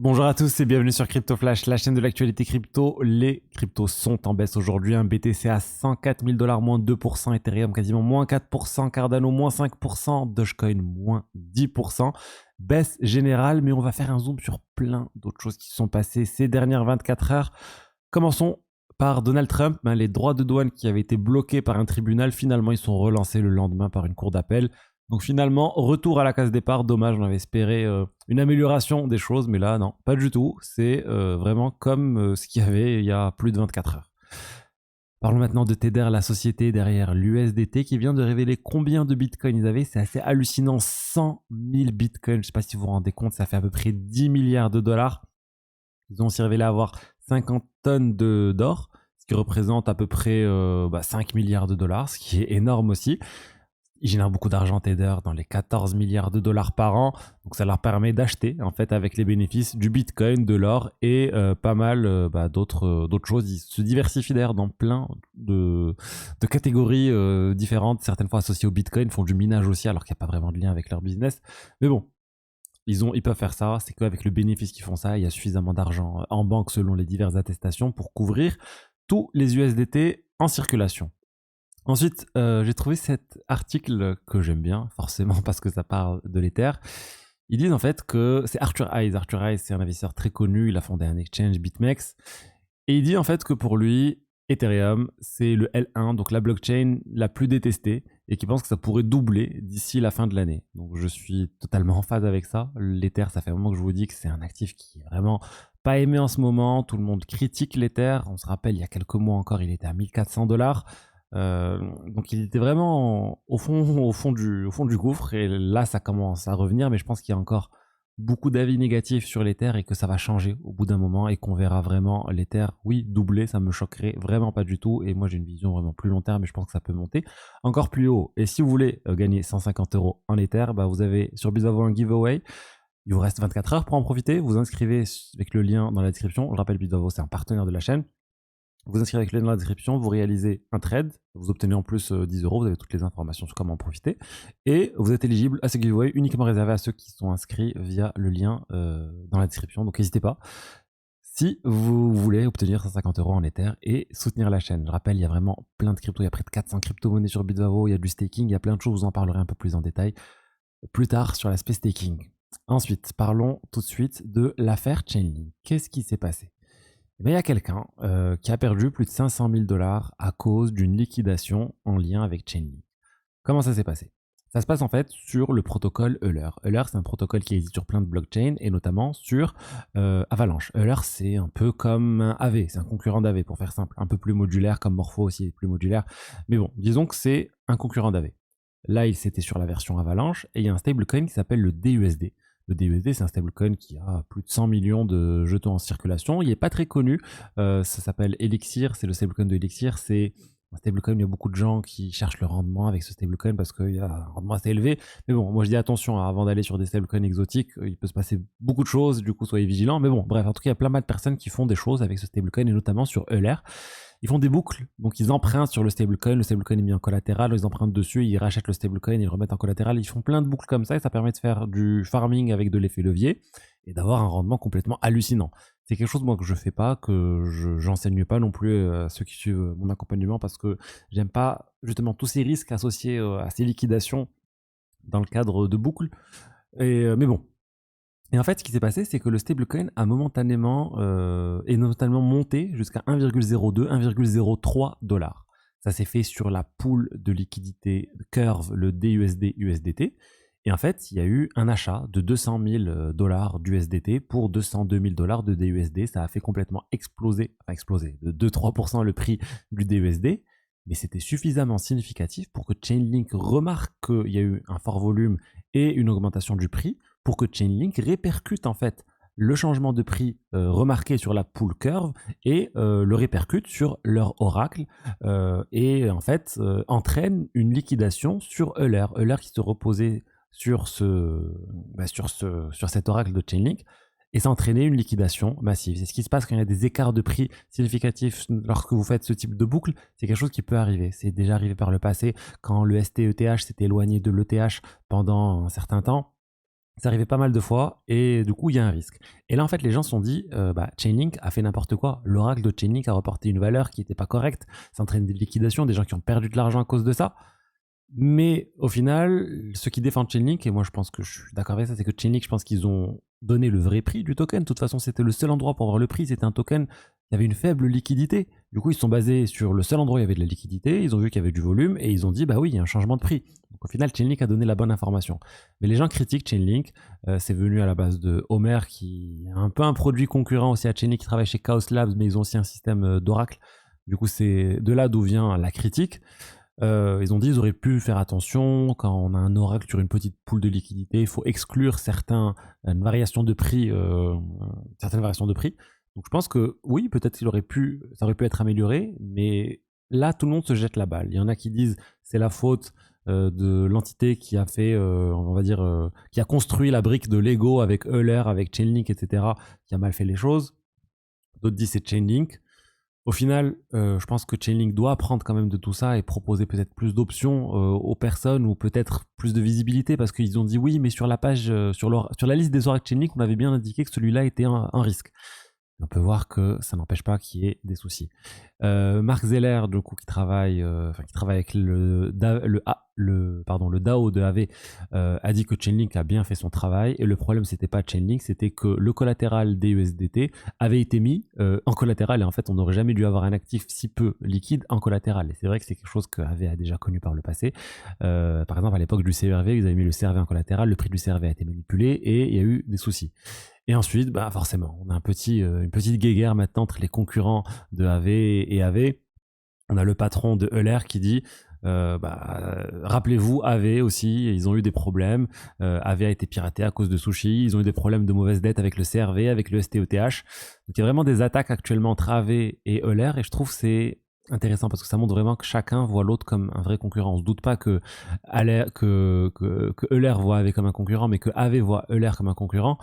Bonjour à tous et bienvenue sur Crypto Flash, la chaîne de l'actualité crypto. Les cryptos sont en baisse aujourd'hui. Un BTC à 104 000 $, moins 2%, Ethereum quasiment moins 4%, Cardano moins 5%, Dogecoin moins 10%. Baisse générale, mais on va faire un zoom sur plein d'autres choses qui se sont passées ces dernières 24 heures. Commençons par Donald Trump. Les droits de douane qui avaient été bloqués par un tribunal, finalement ils sont relancés le lendemain par une cour d'appel. Donc finalement, retour à la case départ. Dommage, on avait espéré une amélioration des choses, mais là, non, pas du tout. C'est vraiment comme ce qu'il y avait il y a plus de 24 heures. Parlons maintenant de Tether, la société derrière l'USDT qui vient de révéler combien de bitcoins ils avaient. C'est assez hallucinant, 100 000 bitcoins. Je ne sais pas si vous vous rendez compte, ça fait à peu près 10 milliards de dollars. Ils ont aussi révélé avoir 50 tonnes d'or, ce qui représente à peu près 5 milliards de dollars, ce qui est énorme aussi. Ils génèrent beaucoup d'argent Tether, dans les 14 milliards de dollars par an. Donc ça leur permet d'acheter en fait avec les bénéfices du Bitcoin, de l'or et pas mal d'autres choses. Ils se diversifient d'ailleurs dans plein de catégories différentes, certaines fois associées au Bitcoin, font du minage aussi alors qu'il n'y a pas vraiment de lien avec leur business. Mais bon, ils peuvent faire ça, c'est qu'avec le bénéfice qu'ils font ça, il y a suffisamment d'argent en banque selon les diverses attestations pour couvrir tous les USDT en circulation. Ensuite, j'ai trouvé cet article que j'aime bien, forcément parce que ça parle de l'Ether. Ils disent en fait que c'est Arthur Hayes. Arthur Hayes, c'est un investisseur très connu, il a fondé un exchange, BitMEX. Et il dit en fait que pour lui, Ethereum, c'est le L1, donc la blockchain la plus détestée, et qu'il pense que ça pourrait doubler d'ici la fin de l'année. Donc je suis totalement en phase avec ça. L'Ether, ça fait un moment que je vous dis que c'est un actif qui est vraiment pas aimé en ce moment. Tout le monde critique l'Ether. On se rappelle, il y a quelques mois encore, il était à 1400 $. Donc il était vraiment au fond du gouffre et là ça commence à revenir, mais je pense qu'il y a encore beaucoup d'avis négatifs sur l'Ether et que ça va changer au bout d'un moment et qu'on verra vraiment l'Ether, oui, doubler, ça me choquerait vraiment pas du tout. Et moi j'ai une vision vraiment plus long terme et je pense que ça peut monter encore plus haut. Et si vous voulez gagner 150 € en Ether, vous avez sur Bizavo un giveaway. Il vous reste 24 heures pour en profiter. Vous inscrivez avec le lien dans la description. Je rappelle, Bizavo c'est un partenaire de la chaîne. Vous inscrivez avec le lien dans la description, vous réalisez un trade, vous obtenez en plus 10 €, vous avez toutes les informations sur comment en profiter, et vous êtes éligible à ce giveaway uniquement réservé à ceux qui sont inscrits via le lien dans la description, donc n'hésitez pas. Si vous voulez obtenir 150 € en Ether et soutenir la chaîne, je rappelle, il y a vraiment plein de cryptos, il y a près de 400 crypto-monnaies sur Bitvavo, il y a du staking, il y a plein de choses, je vous en parlerai un peu plus en détail plus tard sur l'aspect staking. Ensuite, parlons tout de suite de l'affaire Chainlink. Qu'est-ce qui s'est passé? Il y a quelqu'un qui a perdu plus de 500 000 $ à cause d'une liquidation en lien avec Chainlink. Comment ça s'est passé? Ça se passe en fait sur le protocole Euler. Euler, c'est un protocole qui existe sur plein de blockchains et notamment sur Avalanche. Euler, c'est un peu comme un AV, c'est un concurrent d'AV pour faire simple. Un peu plus modulaire, comme Morpho aussi est plus modulaire. Mais bon, disons que c'est un concurrent d'AV. Là, c'était sur la version Avalanche et il y a un stablecoin qui s'appelle le DUSD. Le DUSD, c'est un stablecoin qui a plus de 100 millions de jetons en circulation. Il n'est pas très connu. Ça s'appelle Elixir. C'est le stablecoin de Elixir. C'est un stablecoin, il y a beaucoup de gens qui cherchent le rendement avec ce stablecoin parce qu'il y a un rendement assez élevé. Mais bon, moi je dis attention, avant d'aller sur des stablecoins exotiques, il peut se passer beaucoup de choses. Du coup, soyez vigilants. Mais bon, bref, en tout cas, il y a plein de personnes qui font des choses avec ce stablecoin et notamment sur Euler. Ils font des boucles, donc ils empruntent sur le stablecoin est mis en collatéral, ils empruntent dessus, ils rachètent le stablecoin, ils le remettent en collatéral, ils font plein de boucles comme ça et ça permet de faire du farming avec de l'effet levier et d'avoir un rendement complètement hallucinant. C'est quelque chose moi que je fais pas, que j'enseigne pas non plus à ceux qui suivent mon accompagnement parce que j'aime pas justement tous ces risques associés à ces liquidations dans le cadre de boucles. Mais bon, et en fait, ce qui s'est passé, c'est que le stablecoin a momentanément est notamment monté jusqu'à 1,02, 1,03 $. Ça s'est fait sur la pool de liquidité Curve, le DUSD USDT. Et en fait, il y a eu un achat de 200 000 $ d'USDT pour 202 000 $ de DUSD. Ça a fait complètement exploser de 2-3% le prix du DUSD. Mais c'était suffisamment significatif pour que Chainlink remarque qu'il y a eu un fort volume et une augmentation du prix pour que Chainlink répercute en fait le changement de prix remarqué sur la pool curve et le répercute sur leur oracle et en fait entraîne une liquidation sur Euler. Euler qui se reposait sur cet oracle de Chainlink et ça entraînait une liquidation massive. C'est ce qui se passe quand il y a des écarts de prix significatifs lorsque vous faites ce type de boucle. C'est quelque chose qui peut arriver. C'est déjà arrivé par le passé quand le STETH s'est éloigné de l'ETH pendant un certain temps. C'est arrivé pas mal de fois et du coup, il y a un risque. Et là, en fait, les gens se sont dit, Chainlink a fait n'importe quoi. L'oracle de Chainlink a reporté une valeur qui n'était pas correcte. Ça entraîne des liquidations, des gens qui ont perdu de l'argent à cause de ça. Mais au final, ceux qui défendent Chainlink, et moi je pense que je suis d'accord avec ça, c'est que Chainlink, je pense qu'ils ont donné le vrai prix du token. De toute façon, c'était le seul endroit pour avoir le prix. C'était un token qui avait une faible liquidité. Du coup, ils se sont basés sur le seul endroit où il y avait de la liquidité. Ils ont vu qu'il y avait du volume et ils ont dit, bah oui, il y a un changement de prix. Donc au final, Chainlink a donné la bonne information. Mais les gens critiquent Chainlink. C'est venu à la base de Homer, qui est un peu un produit concurrent aussi à Chainlink, qui travaille chez Chaos Labs, mais ils ont aussi un système d'Oracle. Du coup, c'est de là d'où vient la critique. Ils ont dit qu'ils auraient pu faire attention quand on a un oracle sur une petite pool de liquidité, il faut exclure certaines variations de prix, Donc je pense que oui, peut-être ça aurait pu être amélioré, mais là tout le monde se jette la balle. Il y en a qui disent c'est la faute de l'entité qui a fait, qui a construit la brique de Lego avec Euler, avec Chainlink, etc., qui a mal fait les choses. D'autres disent c'est Chainlink. Au final, je pense que Chainlink doit apprendre quand même de tout ça et proposer peut-être plus d'options aux personnes ou peut-être plus de visibilité parce qu'ils ont dit oui, mais sur la page, sur la liste des oracles Chainlink, on avait bien indiqué que celui-là était un risque. On peut voir que ça n'empêche pas qu'il y ait des soucis. Mark Zeller, du coup, qui travaille avec le DAO de Aave, a dit que Chainlink a bien fait son travail. Et le problème, c'était pas Chainlink, c'était que le collatéral des USDT avait été mis en collatéral. Et en fait, on n'aurait jamais dû avoir un actif si peu liquide en collatéral. Et c'est vrai que c'est quelque chose que Aave a déjà connu par le passé. Par exemple, à l'époque du CRV, ils avaient mis le CRV en collatéral. Le prix du CRV a été manipulé et il y a eu des soucis. Et ensuite, bah forcément, on a une petite guéguerre maintenant entre les concurrents de Aave et Aave. On a le patron de Euler qui dit rappelez-vous, Aave aussi, ils ont eu des problèmes. Aave a été piraté à cause de Sushi. Ils ont eu des problèmes de mauvaise dette avec le CRV, avec le STETH. Donc il y a vraiment des attaques actuellement entre Aave et Euler. Et je trouve que c'est intéressant parce que ça montre vraiment que chacun voit l'autre comme un vrai concurrent. On se doute pas que Euler voit Aave comme un concurrent, mais que Aave voit Euler comme un concurrent.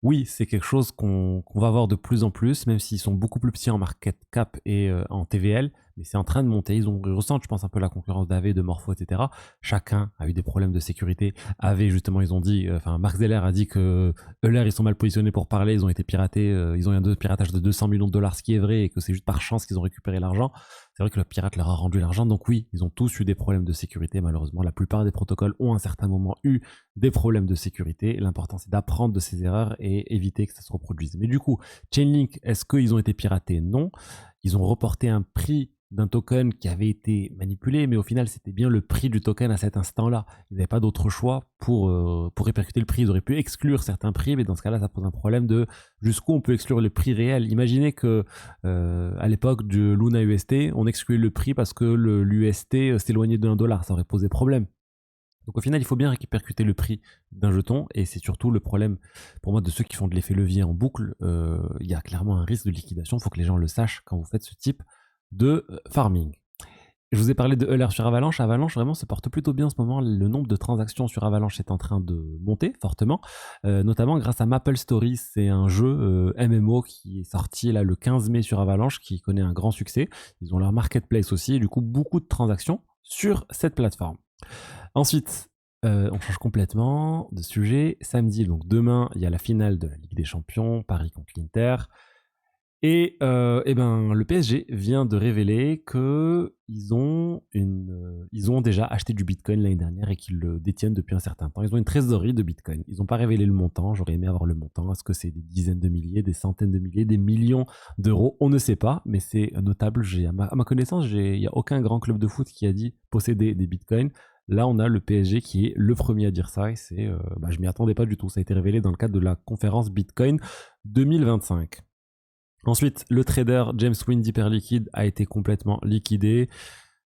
Oui, c'est quelque chose qu'on va voir de plus en plus, même s'ils sont beaucoup plus petits en market cap et en TVL, mais c'est en train de monter. Ils ressentent, je pense, un peu la concurrence d'Aave, de Morpho, etc. Chacun a eu des problèmes de sécurité. Aave, justement, ils ont dit, Mark Zeller a dit que Euler, ils sont mal positionnés pour parler, ils ont été piratés, ils ont eu un piratage de 200 millions de dollars, ce qui est vrai, et que c'est juste par chance qu'ils ont récupéré l'argent. C'est vrai que le pirate leur a rendu l'argent, donc oui, ils ont tous eu des problèmes de sécurité, malheureusement. La plupart des protocoles ont à un certain moment eu des problèmes de sécurité. L'important, c'est d'apprendre de ces erreurs et éviter que ça se reproduise. Mais du coup, Chainlink, est-ce qu'ils ont été piratés? Non. Ils ont reporté un prix d'un token qui avait été manipulé, mais au final, c'était bien le prix du token à cet instant-là. Ils n'avaient pas d'autre choix pour répercuter le prix. Ils auraient pu exclure certains prix, mais dans ce cas-là, ça pose un problème de jusqu'où on peut exclure le prix réel. Imaginez que à l'époque du Luna UST, on excluait le prix parce que l'UST s'éloignait de $1. Ça aurait posé problème. Donc au final, il faut bien répercuter le prix d'un jeton et c'est surtout le problème pour moi de ceux qui font de l'effet levier en boucle. Il y a clairement un risque de liquidation, il faut que les gens le sachent quand vous faites ce type de farming. Je vous ai parlé de Euler sur Avalanche. Avalanche vraiment se porte plutôt bien en ce moment. Le nombre de transactions sur Avalanche est en train de monter fortement, notamment grâce à Maple Story. C'est un jeu MMO qui est sorti là le 15 mai sur Avalanche, qui connaît un grand succès. Ils ont leur marketplace aussi et du coup beaucoup de transactions sur cette plateforme. Ensuite, on change complètement de sujet. Samedi, donc demain, il y a la finale de la Ligue des Champions, Paris contre l'Inter. Et le PSG vient de révéler qu'ils ont déjà acheté du Bitcoin l'année dernière et qu'ils le détiennent depuis un certain temps. Ils ont une trésorerie de Bitcoin. Ils n'ont pas révélé le montant. J'aurais aimé avoir le montant. Est-ce que c'est des dizaines de milliers, des centaines de milliers, des millions d'euros? On ne sait pas, mais c'est notable. À ma connaissance, il n'y a aucun grand club de foot qui a dit posséder des Bitcoins. Là, on a le PSG qui est le premier à dire ça et je m'y attendais pas du tout. Ça a été révélé dans le cadre de la conférence Bitcoin 2025. Ensuite, le trader James Wind Hyperliquid a été complètement liquidé,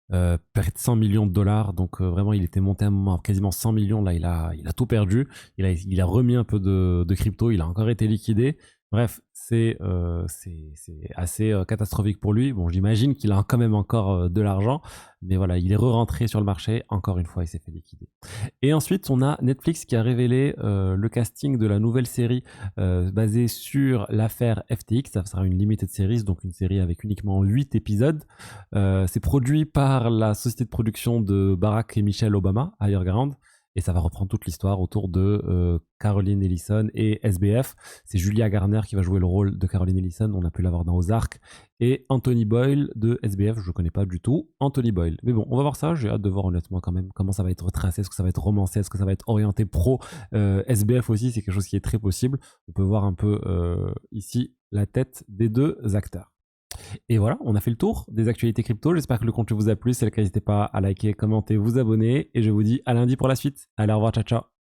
près de 100 millions de dollars. Donc vraiment, il était monté à un moment à quasiment 100 millions. Là, il a tout perdu. Il a remis un peu de crypto. Il a encore été liquidé. Bref, c'est assez catastrophique pour lui. Bon, j'imagine qu'il a quand même encore de l'argent, mais voilà, il est re-rentré sur le marché. Encore une fois, il s'est fait liquider. Et ensuite, on a Netflix qui a révélé le casting de la nouvelle série basée sur l'affaire FTX. Ça sera une limited series, donc une série avec uniquement 8 épisodes. C'est produit par la société de production de Barack et Michelle Obama, Higher Ground. Et ça va reprendre toute l'histoire autour de Caroline Ellison et SBF. C'est Julia Garner qui va jouer le rôle de Caroline Ellison. On a pu la voir dans Ozark. Et Anthony Boyle de SBF, je ne connais pas du tout. Anthony Boyle. Mais bon, on va voir ça. J'ai hâte de voir honnêtement quand même comment ça va être retracé. Est-ce que ça va être romancé? Est-ce que ça va être orienté pro? SBF aussi, c'est quelque chose qui est très possible. On peut voir un peu ici la tête des deux acteurs. Et voilà, on a fait le tour des actualités crypto. J'espère que le contenu vous a plu. Si c'est le cas, n'hésitez pas à liker, commenter, vous abonner. Et je vous dis à lundi pour la suite. Allez, au revoir, ciao, ciao.